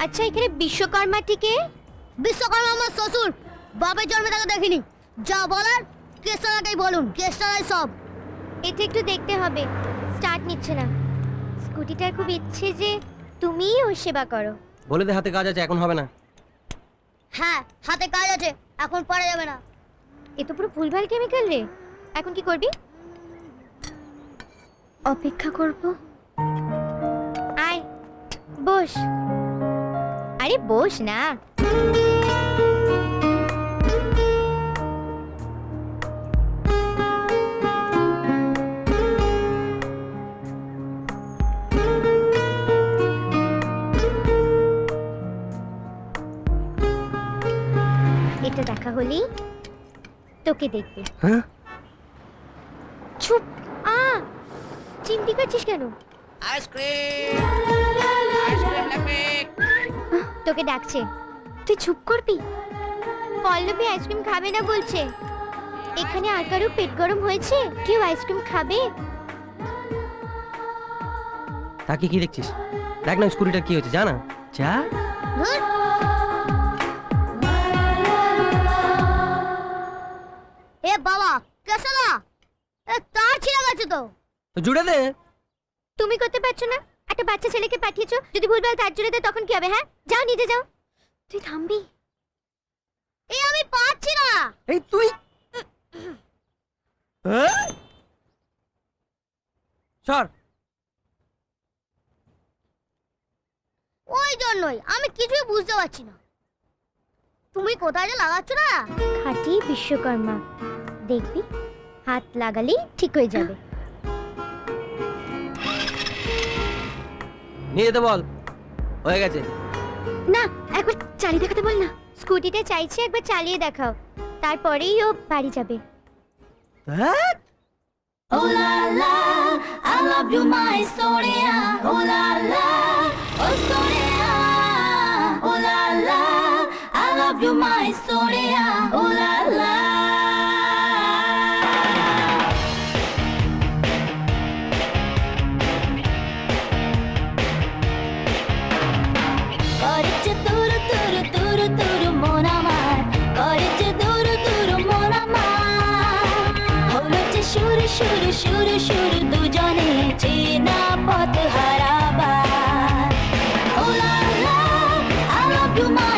আচ্ছা এখানে বিশ্বকর্মাটিকে? বিশ্বকর্মা আমার শ্বশুর, বাপের জন্মে তাকে দেখিনি। যা বলার কেশটাকেই বলুন, কেশটাই সব। এটা একটু দেখতে হবে, স্টার্ট নিচ্ছে না। স্কুটিটার খুব ইচ্ছে যে তুমিই ওর সেবা করো। বলে দে হাতে কাজ আছে, এখন হবে না। হ্যাঁ হাতে কাজ আছে, এখন পারা যাবে না। এ তো পুরো ভুলভাল কেমিক্যাল রে। এখন কি করবি? অপেক্ষা করব। আয় বস। আরে বস না। এটা দেখা হলেই তোকে দেখবে। হ্যাঁ চুপ। চিমটি কাটছিস কেন? তোকে ডাকছে, তুই চুপ করবি? পল্লবী আইসক্রিম খাবে না বলছে। এখানে আর কারো পেট গরম হয়েছে? কেউ আইসক্রিম খাবে? তাকে কি দেখছিস? দেখ না স্কুটিটার কি হয়েছে, জানা যা। এ বাবা কেশলা, তার ছিঁড়ে গেছে তো। তো জুড়ে দে। তুমি করতে পারছো না? একটা বাচ্চা ছেলেকে পাঠিয়েছো, যদি ভুলভাল তার জুড়ে দেয় তখন কি হবে? হ্যাঁ যাও নিজে যাও। তুই থামবি? এই আমি পারছি না। এই তুই সর। ওই জন্যই আমি কিছুই বুঝতে পারছি না। তুমি কোথায় যে লাগাচ্ছ না? খাঁটি বিশ্বকর্মা, দেখবি হাত লাগালেই ঠিক হয়ে যাবে। নিয়ে যেতে বল, হয়ে গেছে। না একবার চালিয়ে দেখাতে বল না। স্কুটিটা চাইছে একবার চালিয়ে দেখাও, তারপরেই ও বাড়ি যাবে। Oh la la, I love you my Sonia. Oh la la, oh Sonia. Oh la la, I love you my Sonia. Oh la la. করেছে তুরু তুরু তুরু তুরু মন আমার, করেছে তুরু তুরু মন আমার। হলো যে শুরু শুরু শুরু শুরু দুজনে চেনা পথ হারাবার। Oh la la, I love you my